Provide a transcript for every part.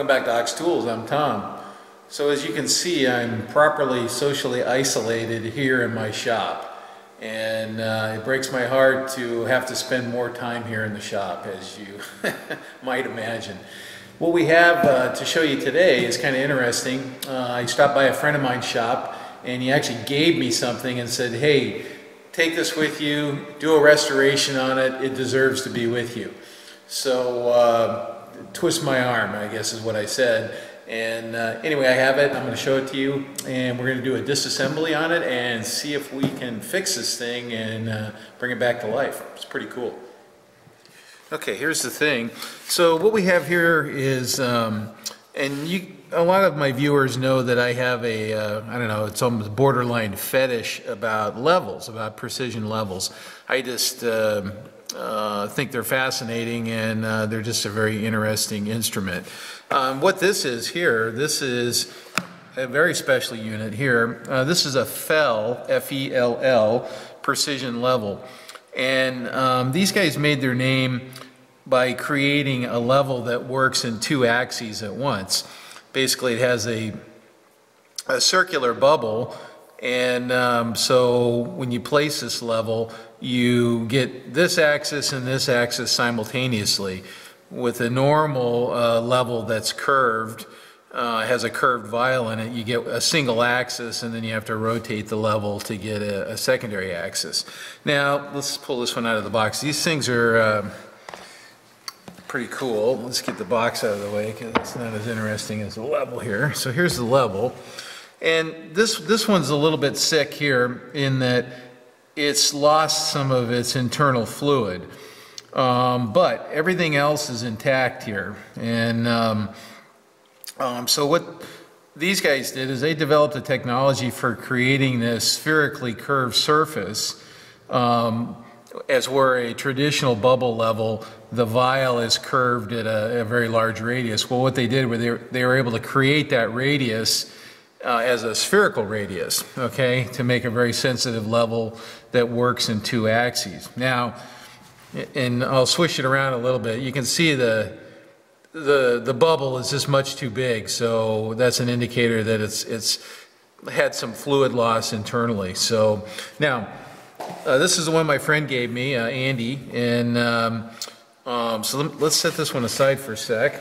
Welcome back to Ox Tools. I'm Tom. So as you can see, I'm properly socially isolated here in my shop, and it breaks my heart to have to spend more time here in the shop, as you might imagine. What we have to show you today is kind of interesting. I stopped by a friend of mine's shop, and he actually gave me something and said, hey, take this with you, do a restoration on it, it deserves to be with you. So twist my arm, I guess is what I said. And anyway, I have it. I'm going to show it to you, and we're going to do a disassembly on it and see if we can fix this thing and bring it back to life. It's pretty cool. Okay, here's the thing. So what we have here is, and a lot of my viewers know that I have a, I don't know, it's almost borderline fetish about levels, about precision levels. I just think they're fascinating, and they're just a very interesting instrument. What this is here, this is a very special unit here. This is a FELL, F-E-L-L, precision level. And these guys made their name by creating a level that works in two axes at once. Basically, it has a circular bubble, and so when you place this level, you get this axis and this axis simultaneously. With a normal level that's curved, has a curved vial in it, you get a single axis, and then you have to rotate the level to get a secondary axis. Now, let's pull this one out of the box. These things are pretty cool. Let's get the box out of the way because it's not as interesting as the level here. So here's the level. And this one's a little bit sick here in that it's lost some of its internal fluid. But everything else is intact here. And so what these guys did is they developed a technology for creating this spherically curved surface, as where a traditional bubble level, the vial is curved at a very large radius. Well, what they did was they were able to create that radius as a spherical radius, okay, to make a very sensitive level that works in two axes. Now, and I'll switch it around a little bit. You can see the bubble is just much too big, so that's an indicator that it's had some fluid loss internally. So now, this is the one my friend gave me, Andy, and so let's set this one aside for a sec.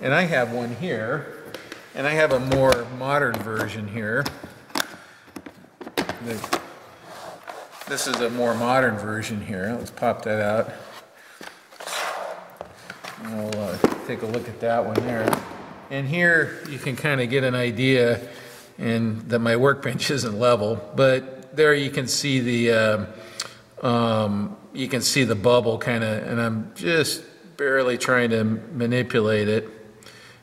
And I have one here. And I have a more modern version here. This is a more modern version here. Let's pop that out. I'll take a look at that one there. And here you can kind of get an idea, and that my workbench isn't level, but there you can see the bubble kind of, and I'm just barely trying to manipulate it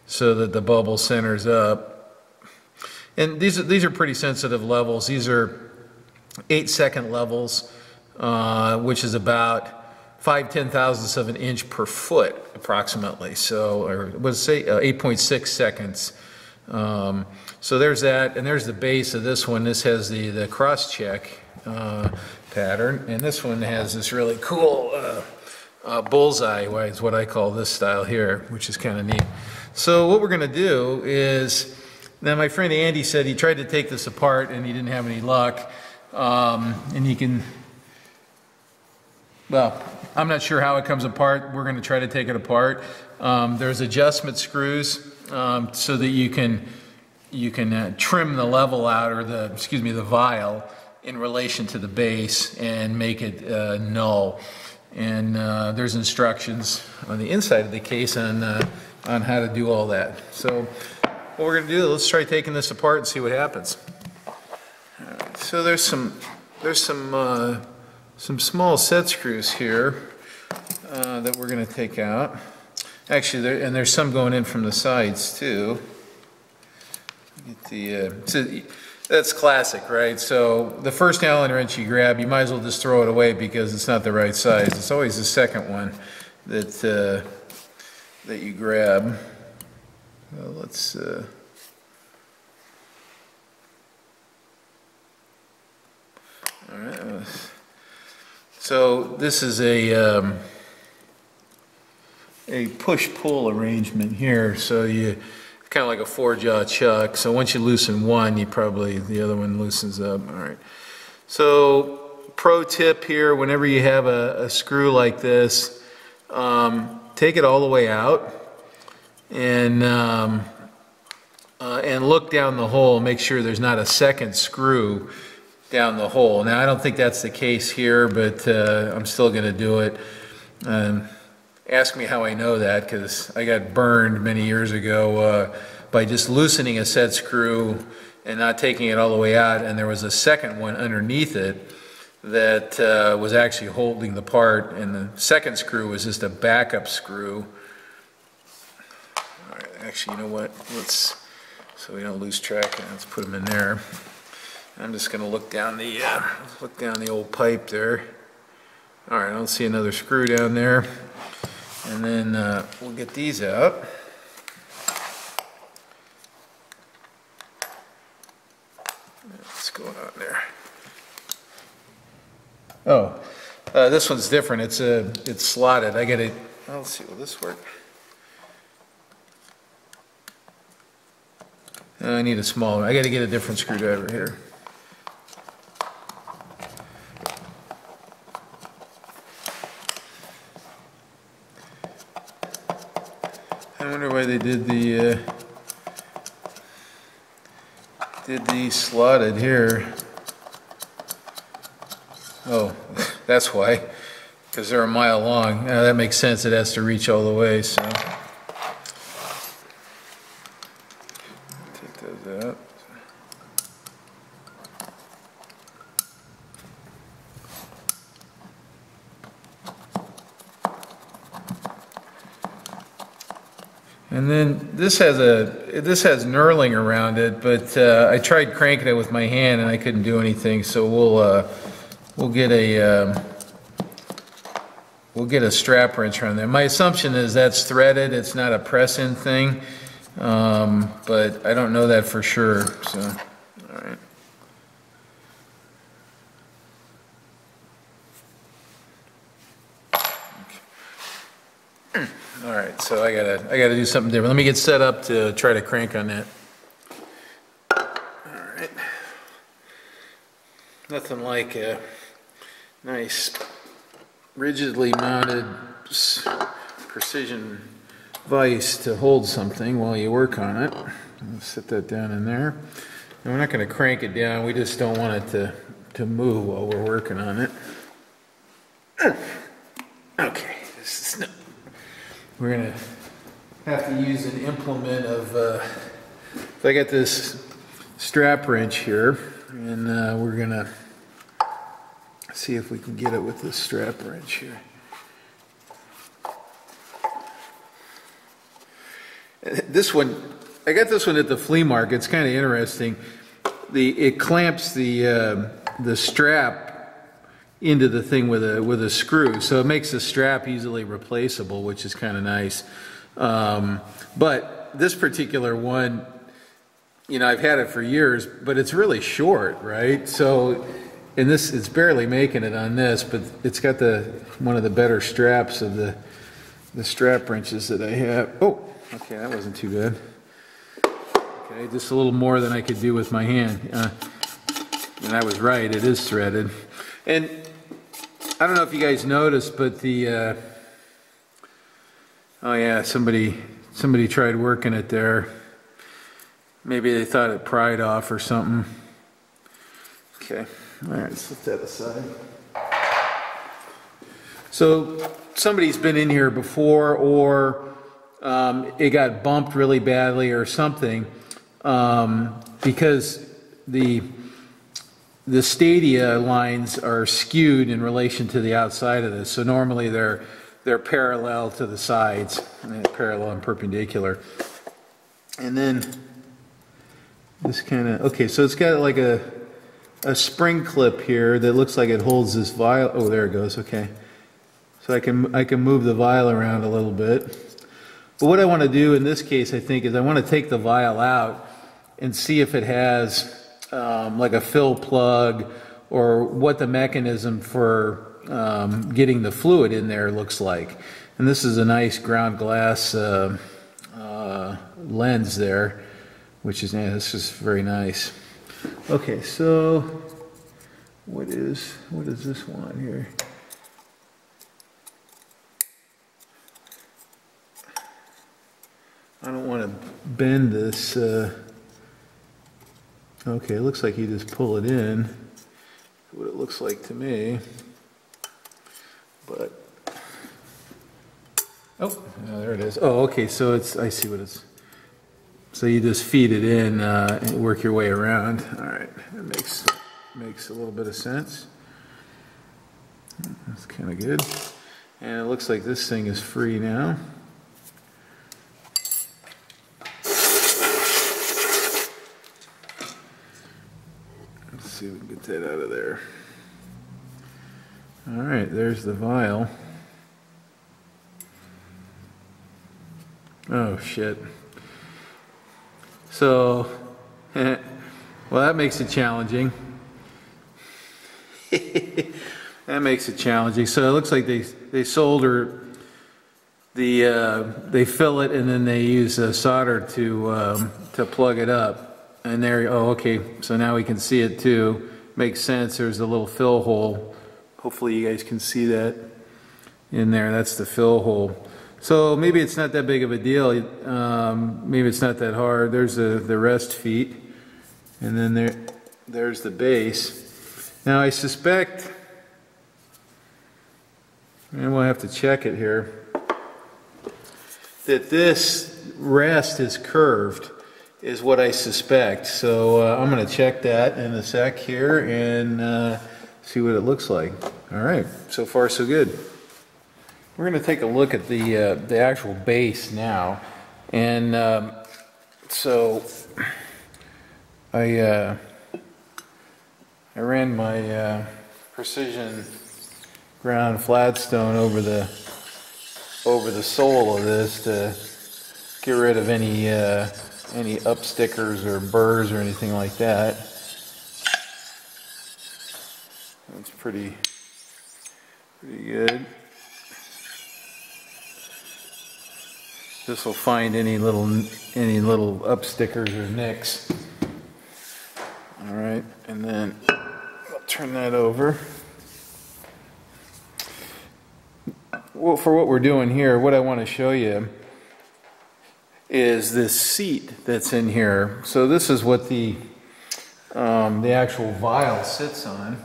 so that the bubble centers up. And these are pretty sensitive levels. These are 8-second levels, which is about 5/10,000ths of an inch per foot, approximately. So, or let's say 8.6 seconds. So there's that, and there's the base of this one. This has the cross-check pattern, and this one has this really cool bullseye, is what I call this style here, which is kind of neat. So what we're going to do is, now my friend Andy said he tried to take this apart and he didn't have any luck. And you can, well, I'm not sure how it comes apart. We're going to try to take it apart. There's adjustment screws so that you can trim the level out, or the vial in relation to the base and make it null. And there's instructions on the inside of the case on how to do all that. So what we're going to do, let's try taking this apart and see what happens. All right, so there's some small set screws here that we're going to take out. Actually, there's some going in from the sides too. Get that's classic, right? So the first Allen wrench you grab, you might as well just throw it away because it's not the right size. It's always the second one that you grab. Well, let's all right. So this is a a push-pull arrangement here, so you kind of like a 4-jaw chuck. So once you loosen one, the other one loosens up. All right. So pro tip here: whenever you have a screw like this, take it all the way out and look down the hole. Make sure there's not a second screw down the hole. Now I don't think that's the case here, but I'm still going to do it. Ask me how I know that, because I got burned many years ago by just loosening a set screw and not taking it all the way out, and there was a second one underneath it that was actually holding the part, and the second screw was just a backup screw. All right, actually, you know what? So we don't lose track, let's put them in there. I'm just going to look down the old pipe there. All right, I don't see another screw down there. And then we'll get these out. What's going on there? Oh, this one's different. It's slotted. I got it. Let's see. Will this work? I need a smaller. I got to get a different screwdriver here. I wonder why they did these slotted here. Oh, that's why, because they're a mile long. That makes sense. It has to reach all the way. So take those out. And then this has knurling around it, but I tried cranking it with my hand and I couldn't do anything. So we'll get a strap wrench around there. My assumption is that's threaded. It's not a press-in thing, but I don't know that for sure. So, all right. All right, so I gotta do something different. Let me get set up to try to crank on that. All right, nothing like a nice rigidly mounted precision vise to hold something while you work on it. I'll set that down in there. And we're not going to crank it down. We just don't want it to move while we're working on it. Okay, this is no. We're going to have to use an implement of, I got this strap wrench here, and we're going to see if we can get it with this strap wrench here. This one, I got this one at the flea market. It's kind of interesting. It clamps the strap into the thing with a screw, so it makes the strap easily replaceable, which is kind of nice. But this particular one, you know, I've had it for years, but it's really short, right? So, and this, it's barely making it on this, but it's got one of the better straps of the strap wrenches that I have. Oh, okay, that wasn't too bad. Okay, just a little more than I could do with my hand. And I was right, it is threaded. And I don't know if you guys noticed, but oh yeah, somebody tried working it there. Maybe they thought it pried off or something. Okay, all right, let's put that aside. So somebody's been in here before, or it got bumped really badly or something, because the stadia lines are skewed in relation to the outside of this. So normally they're parallel to the sides, parallel and perpendicular. And then this kind of, okay, so it's got like a spring clip here that looks like it holds this vial. Oh, there it goes. Okay, so I can move the vial around a little bit. But what I want to do in this case, I think, is I want to take the vial out and see if it has like a fill plug, or what the mechanism for getting the fluid in there looks like. And this is a nice ground glass lens there, which is, this is very nice. Okay, so what is this one here? I don't want to bend this. Okay, it looks like you just pull it in. What it looks like to me. But oh, there it is. Oh, okay. So it's, I see what it's. So you just feed it in and work your way around. All right, that makes a little bit of sense. That's kind of good. And it looks like this thing is free now. See if we can get that out of there. All right, there's the vial. Oh shit. So, well, that makes it challenging. That makes it challenging. So it looks like they solder they fill it and then they use solder to plug it up. And there, oh, okay, so now we can see it too. Makes sense, there's a little fill hole. Hopefully you guys can see that in there. That's the fill hole. So maybe it's not that big of a deal. Maybe it's not that hard. There's the rest feet. And then there's the base. Now I suspect, and we'll have to check it here, that this rest is curved. Is what I suspect. So I'm going to check that in a sec here and see what it looks like. All right, so far so good. We're going to take a look at the actual base now, and so I ran my precision ground flatstone over the sole of this to get rid of any up stickers or burrs or anything like that. That's pretty good. This will find any little up stickers or nicks. All right, and then I'll turn that over. Well, for what we're doing here, what I want to show you is this seat that's in here. So this is what the actual vial sits on.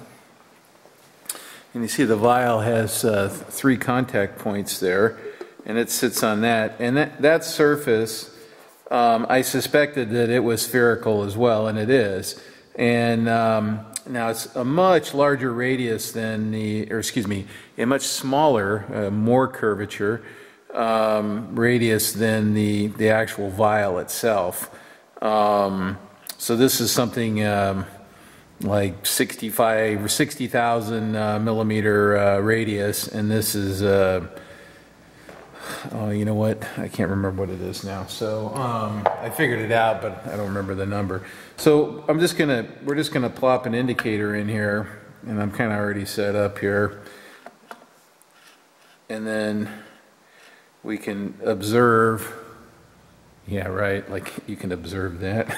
And you see the vial has 3 contact points there, and it sits on that. And that surface, I suspected that it was spherical as well, and it is. And now it's a much larger radius than a much smaller, more curvature radius than the actual vial itself. So this is something like 65 or 60,000 millimeter radius, and this is oh, you know what? I can't remember what it is now. So I figured it out, but I don't remember the number. So we're just gonna plop an indicator in here, and I'm kind of already set up here, and then we can observe. Yeah, right, like you can observe that.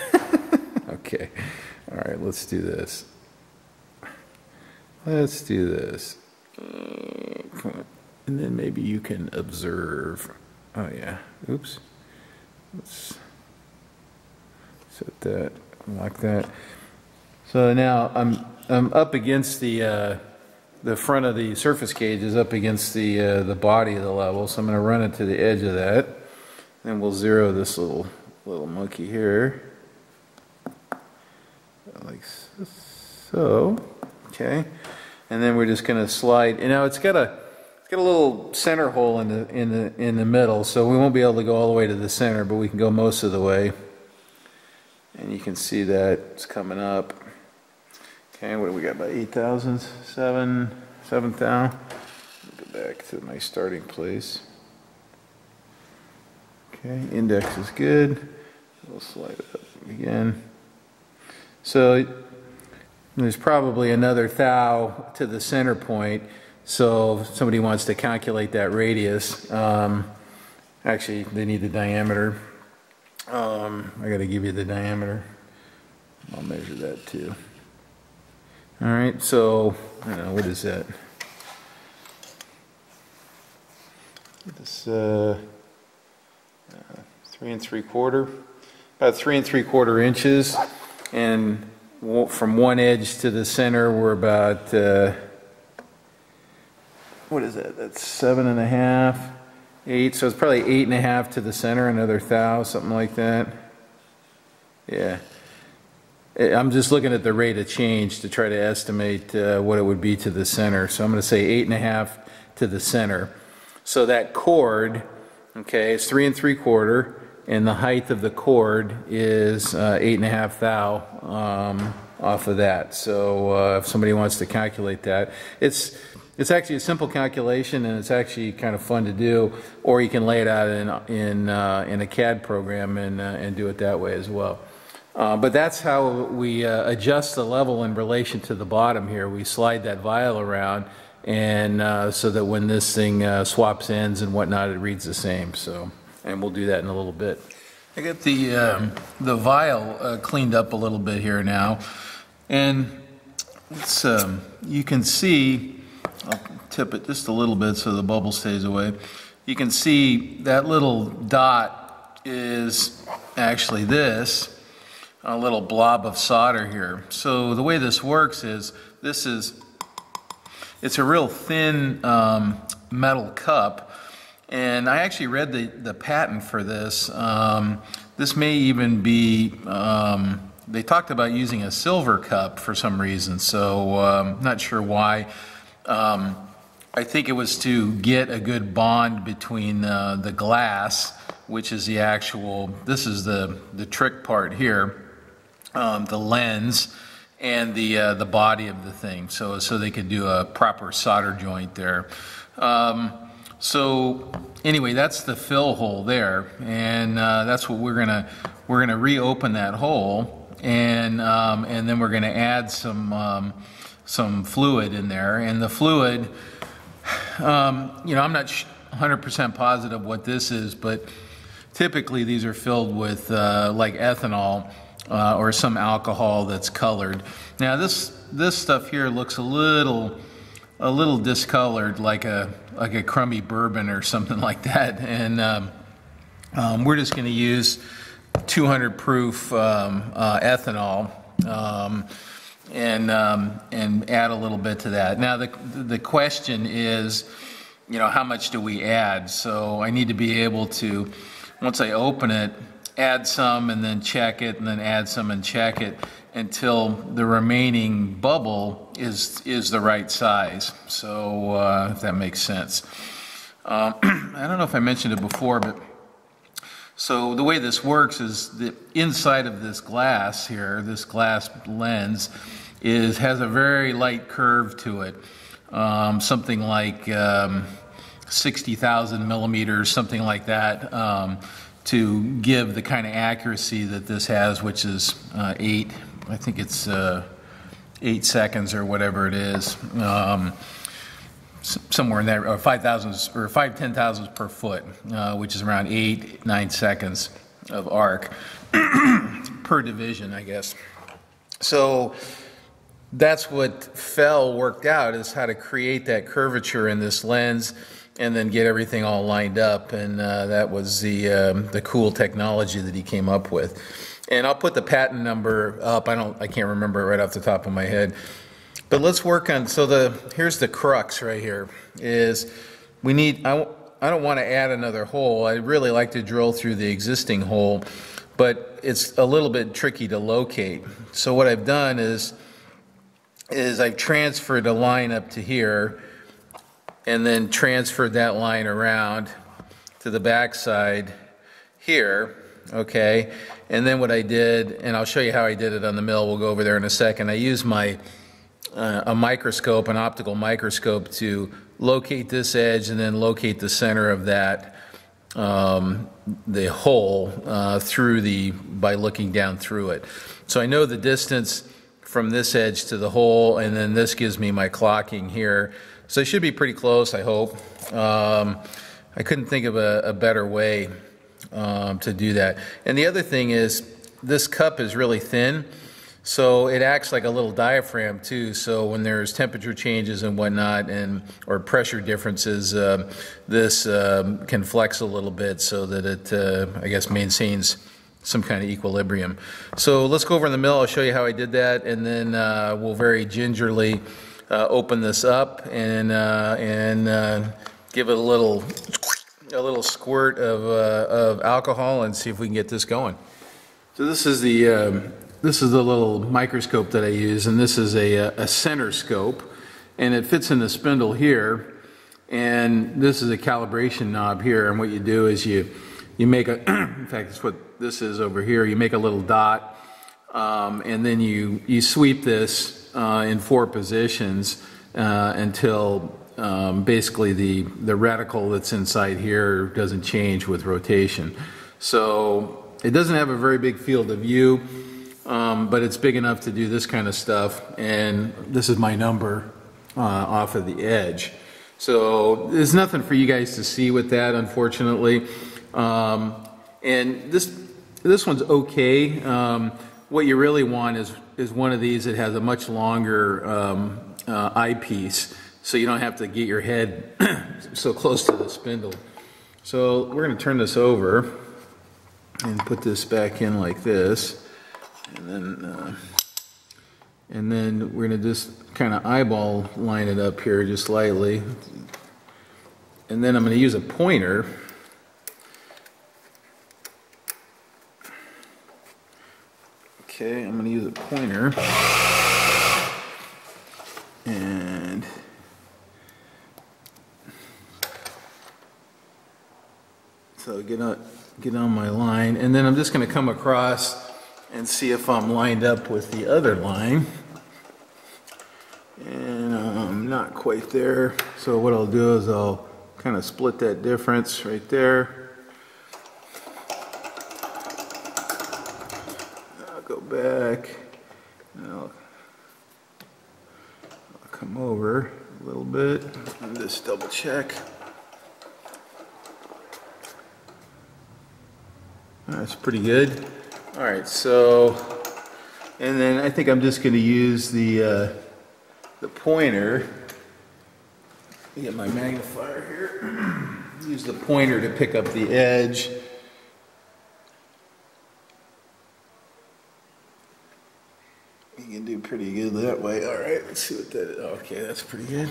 Okay, all right, let's do this. Let's do this. Come on. And then maybe you can observe. Oh yeah, oops. Let's set that, lock that. So now I'm up against the front of the surface gauge is up against the body of the level, so I'm going to run it to the edge of that. Then we'll zero this little monkey here, like so. Okay, and then we're just going to slide. And now it's got a little center hole in the middle, so we won't be able to go all the way to the center, but we can go most of the way. And you can see that it's coming up. Okay, what do we got, about 8,000, 7,000? Go back to my starting place. Okay, index is good. We'll slide it up again. So there's probably another thou to the center point. So if somebody wants to calculate that radius, actually they need the diameter. I got to give you the diameter. I'll measure that too. All right, so I don't know, what is that? This 3 3/4, about 3 3/4 inches, and from one edge to the center we're about what is that? That's 7.5, 8. So it's probably 8.5 to the center, another thou, something like that. Yeah. I'm just looking at the rate of change to try to estimate what it would be to the center. So I'm going to say 8.5 to the center. So that chord, okay, is 3 3/4, and the height of the chord is 8.5 thou off of that. So if somebody wants to calculate that, it's actually a simple calculation, and it's actually kind of fun to do. Or you can lay it out in a CAD program and do it that way as well. But that's how we adjust the level in relation to the bottom here. We slide that vial around, and so that when this thing swaps ends and whatnot, it reads the same. So, and we'll do that in a little bit. I got the vial cleaned up a little bit here now, and it's, you can see. I'll tip it just a little bit so the bubble stays away. You can see that little dot is actually this. A little blob of solder here. So the way this works is it's a real thin metal cup, and I actually read the patent for this. This may even be, they talked about using a silver cup for some reason, so not sure why. I think it was to get a good bond between the glass, which is the actual, this is the trick part here, the lens, and the body of the thing, so they could do a proper solder joint there. So anyway, that's the fill hole there, and that's what we're gonna reopen that hole, and then we're gonna add some fluid in there, and the fluid, you know, I'm not 100% positive what this is, but typically these are filled with like ethanol. Or some alcohol that's colored. Now this stuff here looks a little discolored, like a crummy bourbon or something like that. And we're just going to use 200 proof ethanol and add a little bit to that. Now the question is, you know, how much do we add? So I need to be able to, once I open it, add some and then check it, and then add some and check it until the remaining bubble is the right size. So if that makes sense. I don't know if I mentioned it before, but so the way this works is the inside of this glass here, this glass lens, has a very light curve to it, something like 60,000 millimeters, something like that. To give the kind of accuracy that this has, which is 8, I think it's 8 seconds or whatever it is, somewhere in there, or 5,000 or 5 10,000s per foot, which is around 8-9 seconds of arc per division, I guess. So that's what Fell worked out, is how to create that curvature in this lens and then get everything all lined up, and that was the cool technology that he came up with. And I'll put the patent number up. I can't remember it right off the top of my head. But let's work on, so here's the crux right here, is we need, I don't want to add another hole. I really like to drill through the existing hole, but it's a little bit tricky to locate. So what I've done is I've transferred a line up to here, and then transferred that line around to the back side here, okay? And then what I did, and I'll show you how I did it on the mill, we'll go over there in a second. I used a microscope, an optical microscope, to locate this edge and then locate the center of that, the hole by looking down through it. So I know the distance from this edge to the hole, and then this gives me my clocking here. So it should be pretty close, I hope. I couldn't think of a better way to do that. And the other thing is, this cup is really thin, so it acts like a little diaphragm too. So when there's temperature changes and whatnot, or pressure differences, this can flex a little bit so that it, I guess, maintains some kind of equilibrium. So let's go over in the mill. I'll show you how I did that, and then we'll very gingerly open this up and give it a little squirt of alcohol and see if we can get this going. So this is the little microscope that I use, and this is a center scope, and it fits in the spindle here. And this is a calibration knob here, and what you do is you make a in fact, that's what this is over here. You make a little dot, and then you sweep this in 4 positions until basically the reticle that's inside here doesn't change with rotation. So it doesn't have a very big field of view, but it's big enough to do this kind of stuff, and this is my number off of the edge. So there's nothing for you guys to see with that, unfortunately. And this one's okay. What you really want is one of these that has a much longer eyepiece, so you don't have to get your head so close to the spindle. So we're going to turn this over and put this back in like this, and then we're going to just kind of eyeball line it up here just slightly, and then I'm going to use a pointer. Okay, I'm going to use a pointer, and so get on my line, and then I'm just going to come across and see if I'm lined up with the other line, and I'm not quite there. So what I'll do is I'll kind of split that difference right there. I'll go back, and I'll come over a little bit and just double check. That's pretty good. All right, so, and then I think I'm just going to use the pointer. Let me get my magnifier here. Use the pointer to pick up the edge. You can do pretty good that way. All right, let's see what that is. Okay, that's pretty good.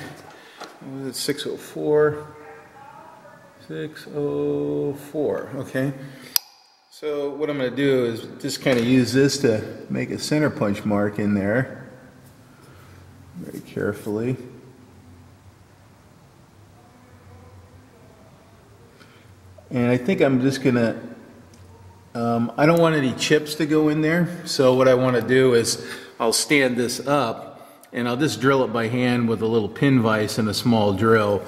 What was it, 604? 604, okay. So what I'm going to do is just kind of use this to make a center punch mark in there, very carefully. And I think I'm just going to, I don't want any chips to go in there, so what I want to do is I'll stand this up and I'll just drill it by hand with a little pin vise and a small drill.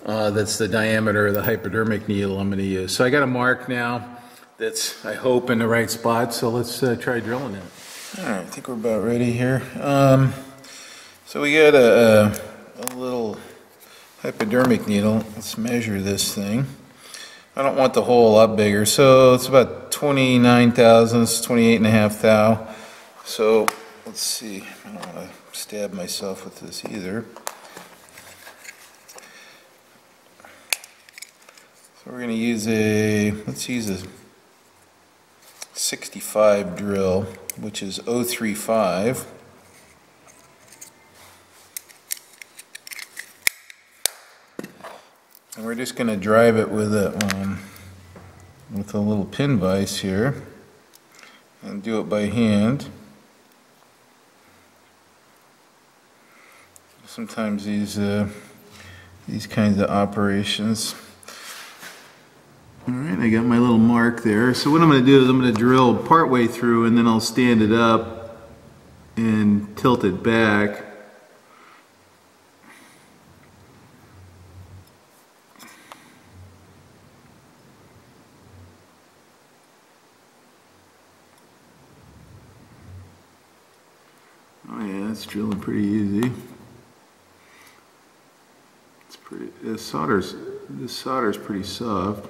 That's the diameter of the hypodermic needle I'm going to use. So I got a mark now. That's, I hope, in the right spot, so let's try drilling it. Alright, I think we're about ready here. So we got a little hypodermic needle. Let's measure this thing. I don't want the hole a lot bigger, so it's about 29 thousandths, 28.5 thou. So let's see, I don't want to stab myself with this either. So we're going to use let's use a 65 drill, which is 035. And we're just going to drive it with a little pin vise here and do it by hand. Sometimes these kinds of operations. Alright, I got my little mark there. So what I'm going to do is I'm going to drill part way through, and then I'll stand it up and tilt it back. Oh yeah, that's drilling pretty easy. This solder's pretty soft.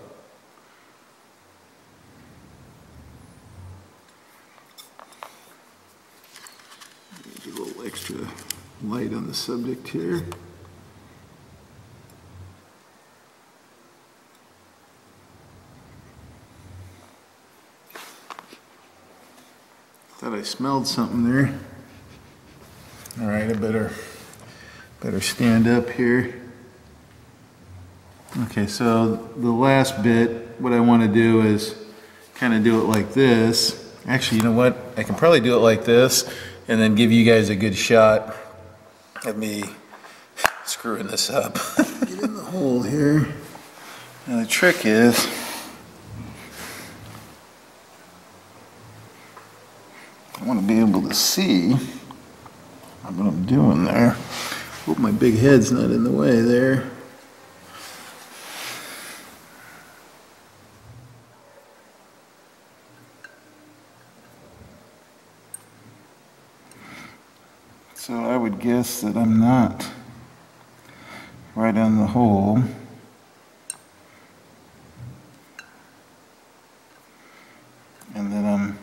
Get a little extra light on the subject here. Thought I smelled something there. All right, I better stand up here. Okay, so the last bit, what I want to do is kind of do it like this. Actually, you know what? I can probably do it like this and then give you guys a good shot of me screwing this up. Get in the hole here. Now the trick is, I want to be able to see what I'm doing there. Hope my big head's not in the way there. So I would guess that I'm not right on the hole. And then I'm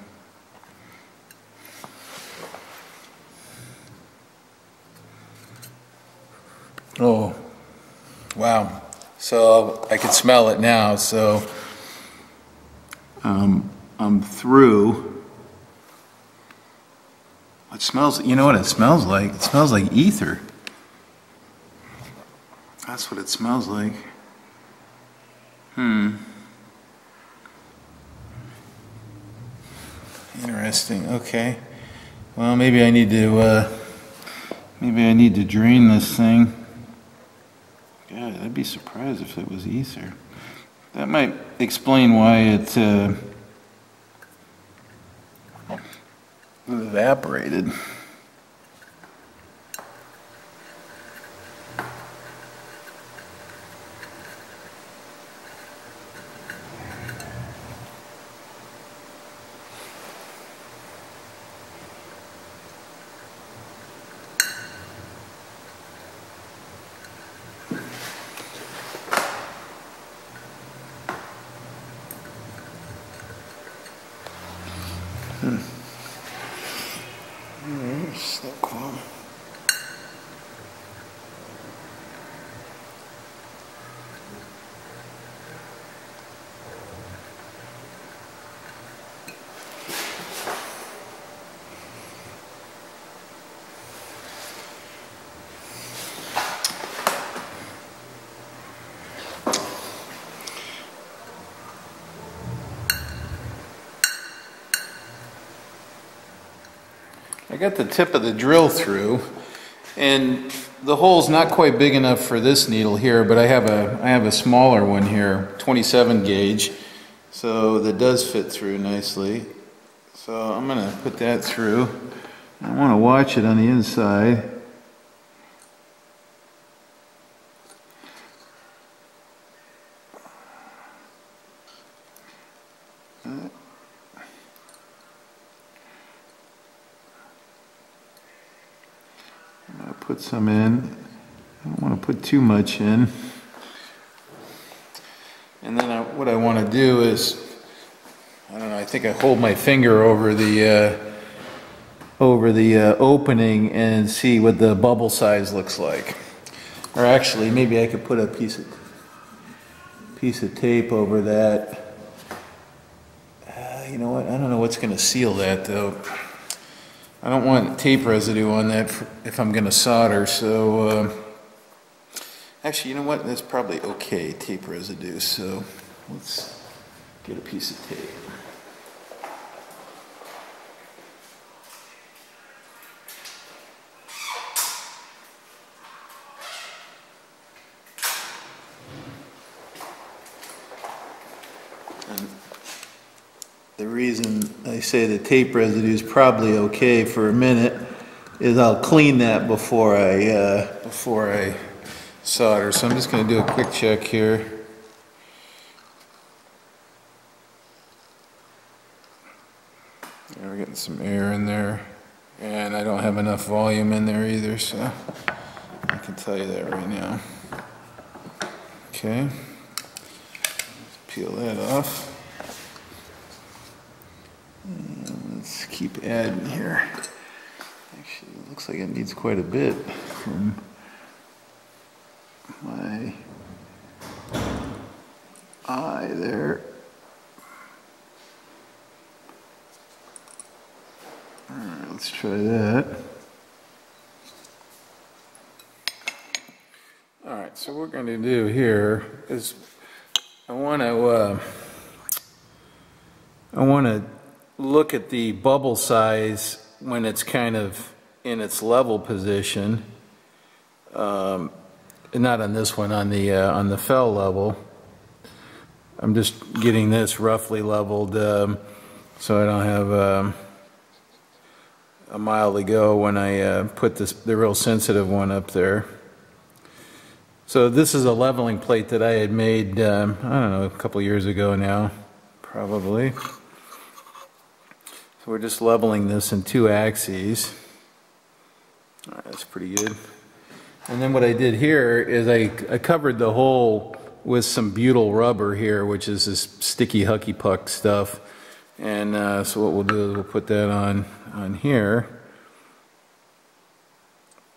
oh, wow. So I can smell it now, so I'm through. It smells, you know what it smells like? It smells like ether. That's what it smells like. Interesting, okay. Well, maybe I need to drain this thing. God, I'd be surprised if it was ether. That might explain why it evaporated. Snowclaw. I got the tip of the drill through, and the hole's not quite big enough for this needle here, but I have a smaller one here, 27 gauge, so that does fit through nicely. So I'm going to put that through. I want to watch it on the inside. Put some in. I don't want to put too much in. And then what I want to do is, I don't know, I think I hold my finger over the opening and see what the bubble size looks like. Or actually, maybe I could put a piece of tape over that. You know what? I don't know what's going to seal that though. I don't want tape residue on that if I'm going to solder, so actually, you know what? That's probably okay, tape residue, so let's get a piece of tape. And the reason I say the tape residue is probably okay for a minute is I'll clean that before I solder. So I'm just going to do a quick check here. Yeah, we're getting some air in there, and I don't have enough volume in there either, so I can tell you that right now. Okay, let's peel that off. And let's keep adding here. Actually, it looks like it needs quite a bit from my eye there. Alright, let's try that. Alright, so what we're going to do here is I want to look at the bubble size when it's kind of in its level position. Not on this one, on the fell level. I'm just getting this roughly leveled so I don't have a mile to go when I put the real sensitive one up there. So this is a leveling plate that I had made, I don't know, a couple years ago now, probably. So we're just leveling this in 2 axes. All right, that's pretty good. And then what I did here is I covered the hole with some butyl rubber here, which is this sticky hucky puck stuff. And so what we'll do is we'll put that on here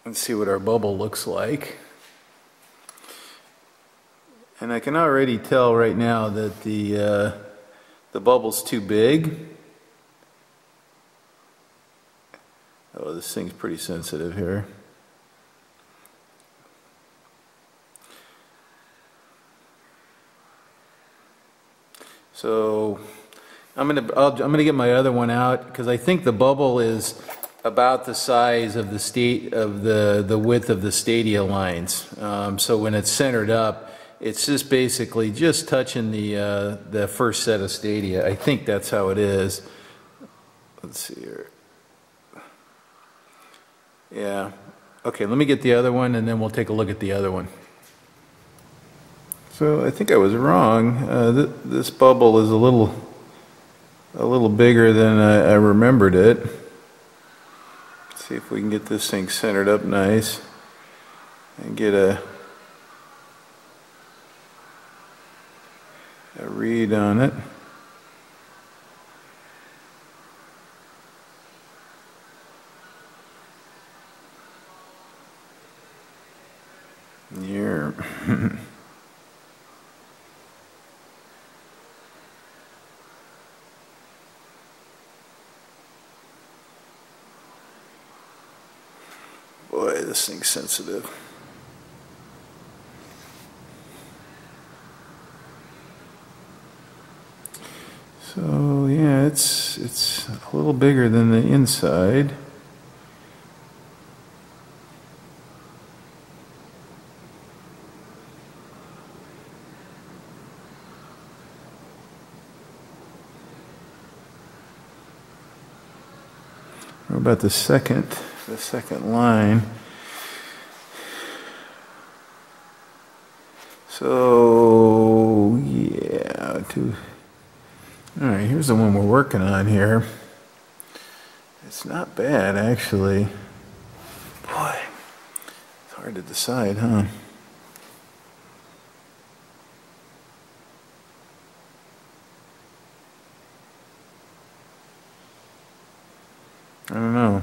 and see what our bubble looks like. And I can already tell right now that the bubble's too big. Oh, this thing's pretty sensitive here. So I'm gonna get my other one out because I think the bubble is about the size of the width of the stadia lines. So when it's centered up, it's just basically just touching the first set of stadia. I think that's how it is. Let's see here. Yeah. Okay, let me get the other one and then we'll take a look at the other one. So I think I was wrong. This bubble is a little bigger than I remembered it. Let's see if we can get this thing centered up nice and get a read on it. Yeah. Boy, this thing's sensitive. So yeah, it's a little bigger than the inside. What about the second line? So yeah, all right, here's the one we're working on here. It's not bad, actually. Boy, it's hard to decide, huh? I don't know.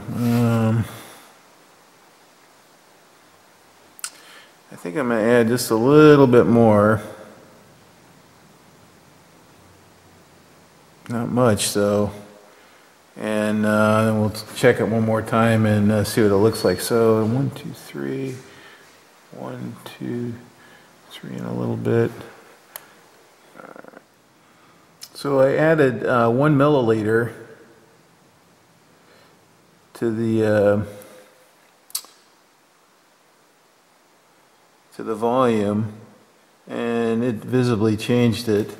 I think I'm going to add just a little bit more. Not much, though. And then we'll check it one more time and see what it looks like. So 1, 2, 3. 1, 2, 3 and a little bit. So I added 1 milliliter to the volume, and it visibly changed it.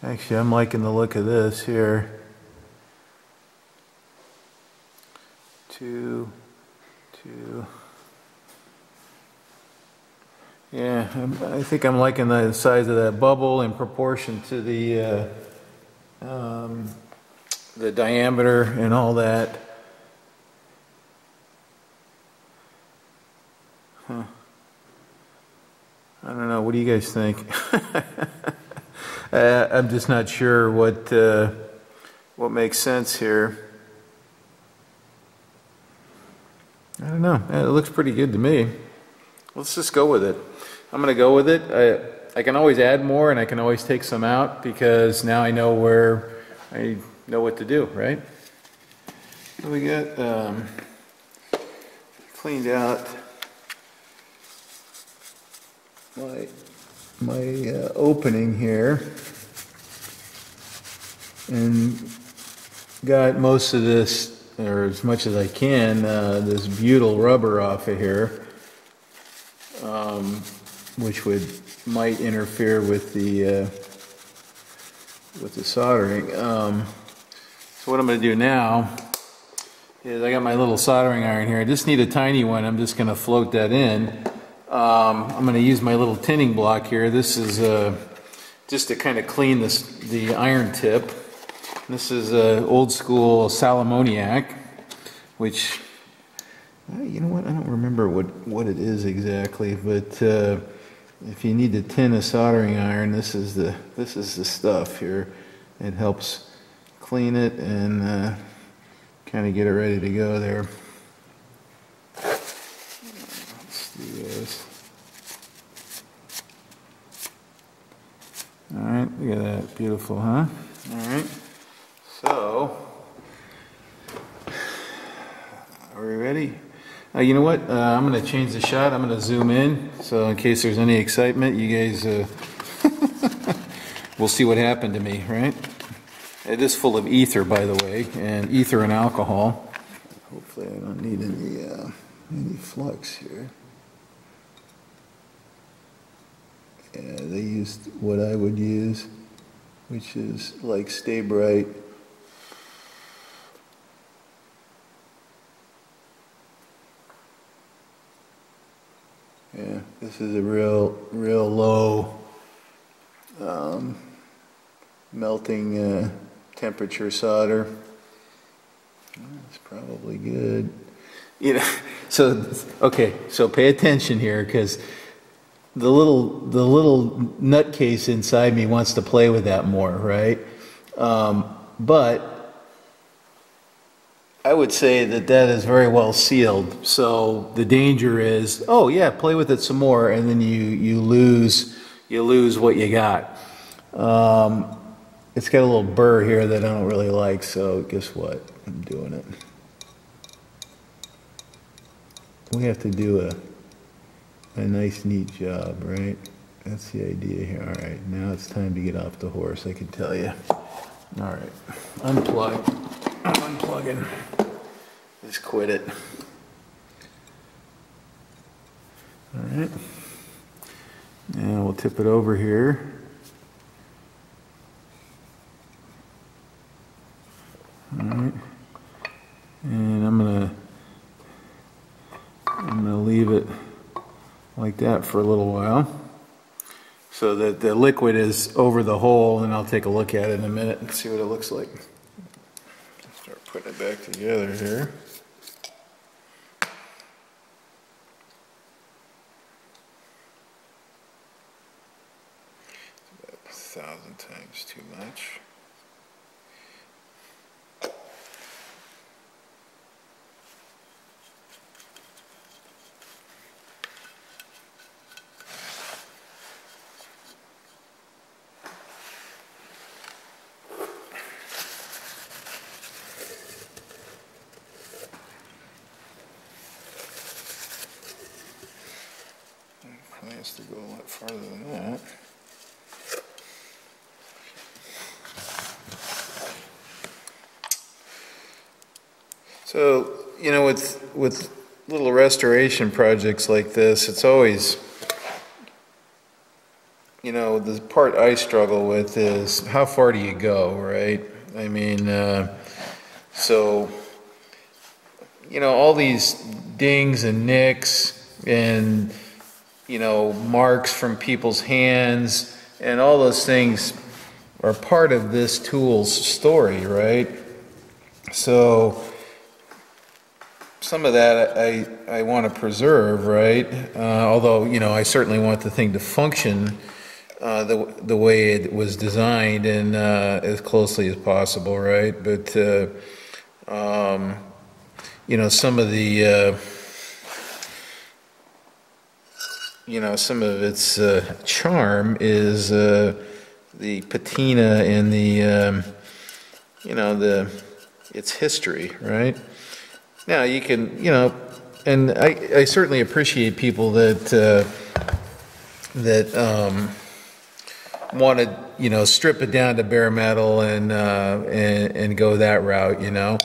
Actually, I'm liking the look of this here. 2, 2. Yeah, I think I'm liking the size of that bubble in proportion to the diameter and all that. Huh. don't know, what do you guys think? I'm just not sure what makes sense here. I don't know. It looks pretty good to me. Let's just go with it. I'm going to go with it. I can always add more, and I can always take some out because now I know what to do, right? So we got cleaned out my opening here and got most of this, or as much as I can, this butyl rubber off of here, which might interfere with the soldering. So what I'm going to do now is I got my little soldering iron here. I just need a tiny one. I'm just going to float that in. I'm going to use my little tinning block here. This is just to kind of clean the iron tip. This is old school Salomoniac, which, you know what, I don't remember what it is exactly, but if you need to tin a soldering iron, this is the stuff here. It helps clean it and kind of get it ready to go there. Let's do this. All right, look at that, beautiful, huh? All right, so are we ready? You know what? I'm going to change the shot. I'm going to zoom in, so in case there's any excitement, you guys will see what happened to me, right? It is full of ether, by the way, and ether and alcohol. Hopefully I don't need any flux here. Yeah, they used what I would use, which is like Stay Bright. Yeah, this is a real low melting temperature solder. It's probably good. You know, so okay, so pay attention here, because the little nutcase inside me wants to play with that more, right? But I would say that is very well sealed. So the danger is, oh yeah, play with it some more, and then you lose what you got. It's got a little burr here that I don't really like, so guess what? I'm doing it. We have to do a nice, neat job, right? That's the idea here. All right, now it's time to get off the horse, I can tell you. All right, unplug. I'm unplugging. Just quit it. All right. Now we'll tip it over here. All right. And I'm gonna leave it like that for a little while, so that the liquid is over the hole, and I'll take a look at it in a minute and see what it looks like. Start putting it back together here. It's about 1,000 times too much. Has to go a lot farther than that. So, you know, with little restoration projects like this, it's always, you know, the part I struggle with is how far do you go, right? I mean, so, you know, all these dings and nicks and, you know, marks from people's hands and all those things are part of this tool's story, right? So some of that I want to preserve, right? Although, you know, I certainly want the thing to function the way it was designed and as closely as possible, right? But you know, some of the you know, some of its charm is the patina and the you know, its history, right? Now you can, you know, and I certainly appreciate people that want to, you know, strip it down to bare metal and go that route, you know,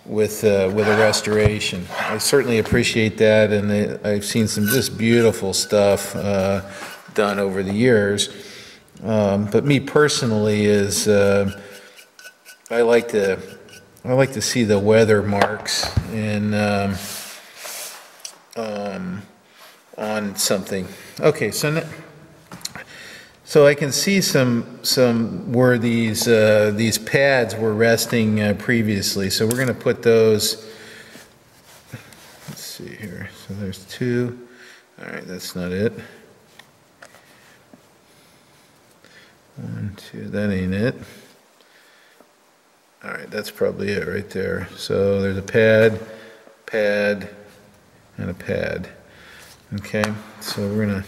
with a restoration. I certainly appreciate that, and I've seen some just beautiful stuff done over the years. But me personally is I like to see the weather marks and on something. Okay, so I can see some where these pads were resting previously. So we're going to put those. Let's see here. So there's two. All right, that's not it. One, two. That ain't it. All right, that's probably it right there. So there's a pad, and a pad. Okay, so we're gonna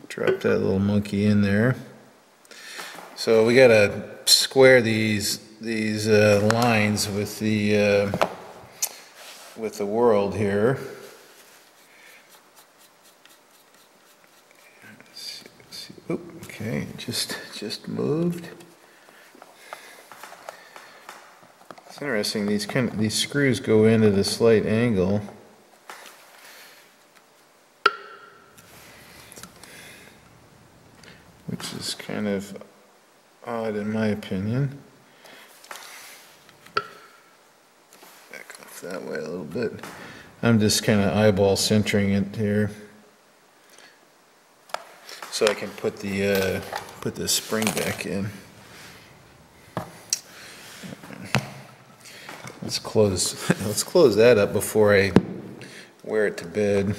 drop that little monkey in there. So we gotta square these lines with the world here. Let's see. Oop, okay, just moved. It's interesting. These screws go in at a slight angle. Which is kind of odd in my opinion. Back off that way a little bit. I'm just kind of eyeball centering it here, so I can put the spring back in. Let's close that up before I wear it to bed.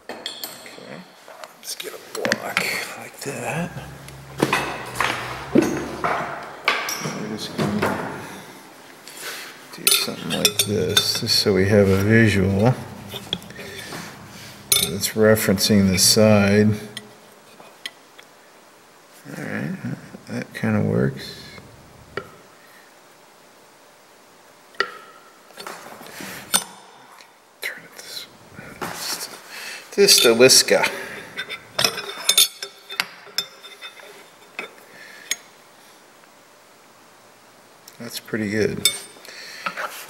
Okay, let's get a block like that. We're just going to do something like this, just so we have a visual that's referencing the side. Alright, that kind of works. Turn it this way. Just a whisker. That's pretty good.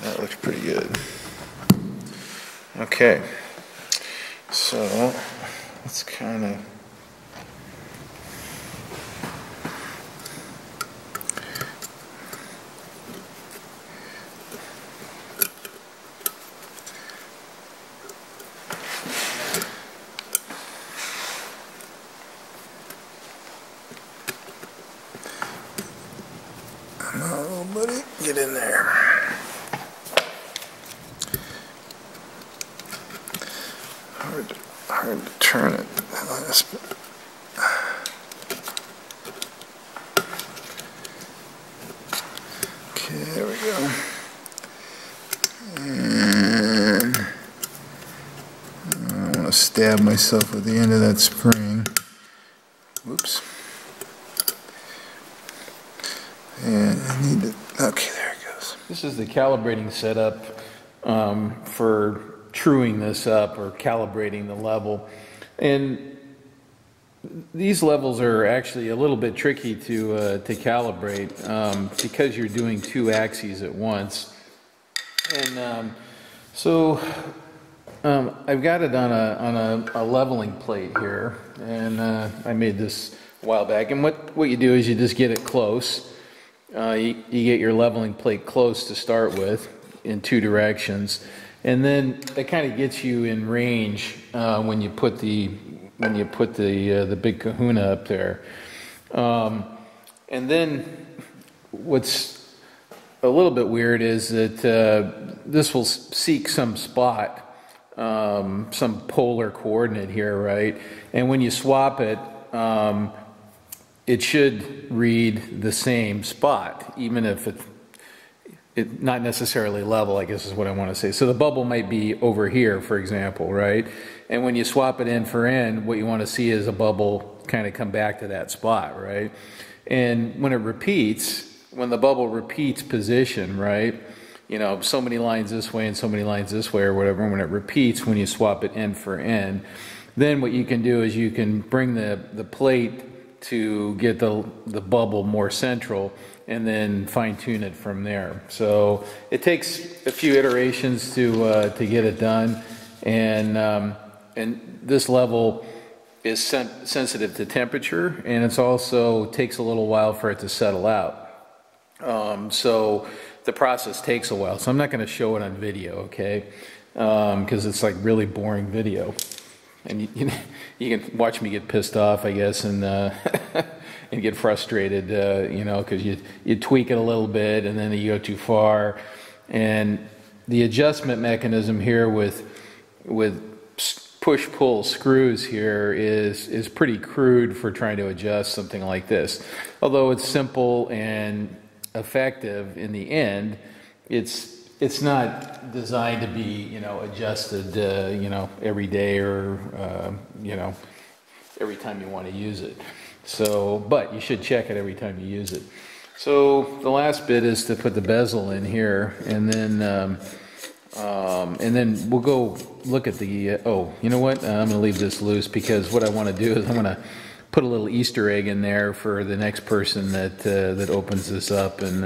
That looks pretty good. Okay, so let's kind of oh, buddy, get in there. Hard to turn it. Okay, there we go. And I want to stab myself with the end of that spring. Whoops. And I need to, okay, there it goes. This is the calibrating setup for truing this up or calibrating the level. And these levels are actually a little bit tricky to calibrate because you're doing two axes at once. And so I've got it on a leveling plate here, and I made this a while back. And what you do is you just get it close. You get your leveling plate close to start with in two directions, and then that kind of gets you in range when you put the big kahuna up there. And then what's a little bit weird is that this will seek some spot, some polar coordinate here, right? And when you swap it, it should read the same spot, even if it's not necessarily level, I guess is what I want to say. So the bubble might be over here, for example, right? And when you swap it end for end, what you want to see is a bubble kind of come back to that spot, right? And when it repeats, when the bubble repeats position, right? You know, so many lines this way and so many lines this way or whatever, when it repeats, when you swap it end for end, then what you can do is you can bring the plate to get the bubble more central, and then fine-tune it from there. So it takes a few iterations to get it done, and this level is sensitive to temperature, and it's also takes a little while for it to settle out. So the process takes a while. So I'm not going to show it on video, okay? Because it's like really boring video, and you can watch me get pissed off, I guess, and and get frustrated, you know, because you tweak it a little bit and then you go too far. And the adjustment mechanism here with push-pull screws here is pretty crude for trying to adjust something like this. Although it's simple and effective in the end, it's not designed to be, you know, adjusted, you know, every day or, you know, every time you want to use it. So, but you should check it every time you use it. So the last bit is to put the bezel in here, and then we'll go look at the. Oh, you know what? I'm going to leave this loose because what I want to do is I'm going to put a little Easter egg in there for the next person that opens this up and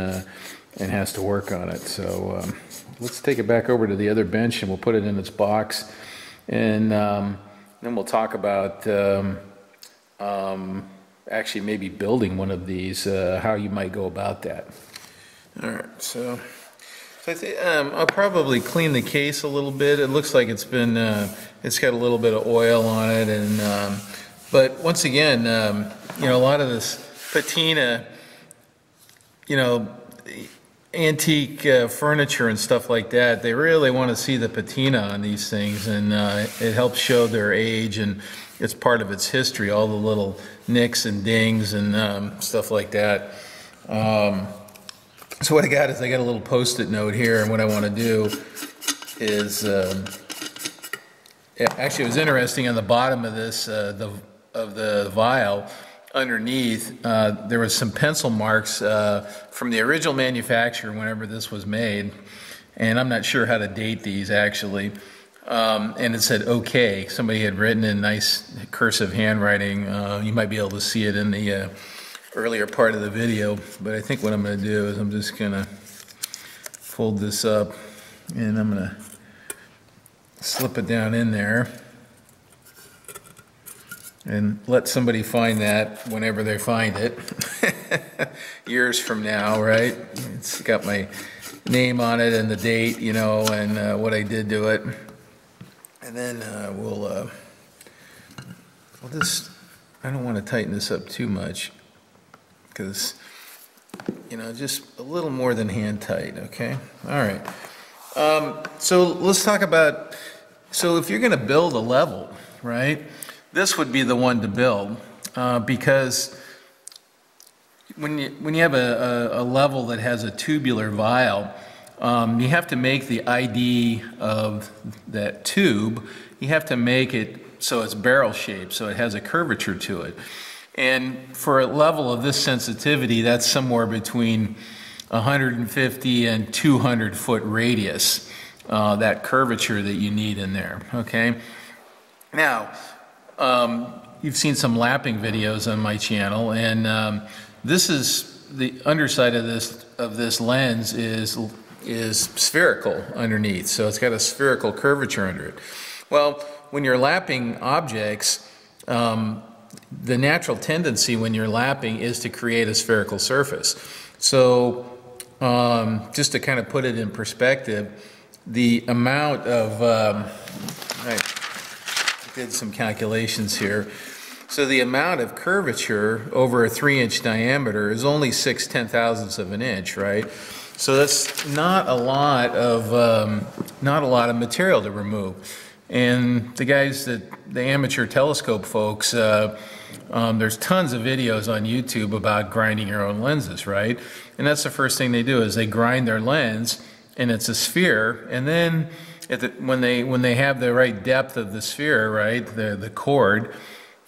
has to work on it. So let's take it back over to the other bench and we'll put it in its box, and then we'll talk about. Actually maybe building one of these, how you might go about that. All right, so I think I'll probably clean the case a little bit. It looks like it's been, it's got a little bit of oil on it, and but once again, you know, a lot of this patina, you know, antique furniture and stuff like that, they really want to see the patina on these things, and it helps show their age, and it's part of its history, all the little nicks and dings and stuff like that. So what I got is I got a little post-it note here, and what I want to do is, actually it was interesting on the bottom of this, of the vial, underneath, there was some pencil marks from the original manufacturer whenever this was made, and I'm not sure how to date these actually. And it said okay. Somebody had written in nice cursive handwriting. You might be able to see it in the earlier part of the video, but I think what I'm going to do is I'm just going to fold this up, and I'm going to slip it down in there and let somebody find that whenever they find it. Years from now, right? It's got my name on it and the date, you know, and what I did to it. And then we'll just, I don't want to tighten this up too much because, you know, just a little more than hand tight, okay? All right. So let's talk about, so if you're going to build a level, right, this would be the one to build because when you have a level that has a tubular vial, you have to make the ID of that tube, you have to make it so it's barrel shaped, so it has a curvature to it. And for a level of this sensitivity, that's somewhere between 150 and 200 foot radius, that curvature that you need in there, okay? Now, you've seen some lapping videos on my channel, and this is, the underside of this lens is spherical underneath, so it's got a spherical curvature under it. Well, when you're lapping objects, the natural tendency when you're lapping is to create a spherical surface. So just to kind of put it in perspective, the amount of, I did some calculations here, So the amount of curvature over a 3-inch diameter is only 6/10,000ths of an inch, right? So that's not a lot of material to remove. And the guys the amateur telescope folks, there's tons of videos on YouTube about grinding your own lenses, right? And that's the first thing they do is they grind their lens, and it's a sphere, and then when they have the right depth of the sphere, right, the chord,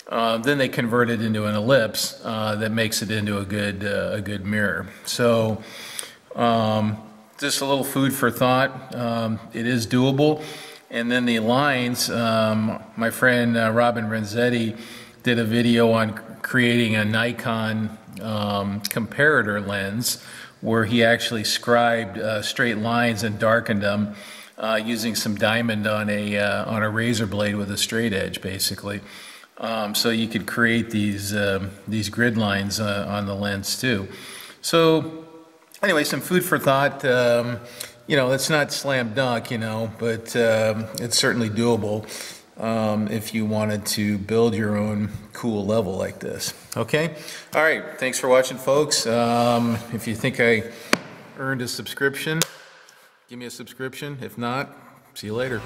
then they convert it into an ellipse that makes it into a good mirror. So just a little food for thought. It is doable. And then the lines, my friend Robin Renzetti did a video on creating a Nikon comparator lens where he actually scribed straight lines and darkened them using some diamond on a razor blade with a straight edge, basically. So you could create these grid lines on the lens too. So anyway, some food for thought. You know, it's not slam dunk, you know, but it's certainly doable if you wanted to build your own cool level like this. Okay? All right. Thanks for watching, folks. If you think I earned a subscription, give me a subscription. If not, see you later.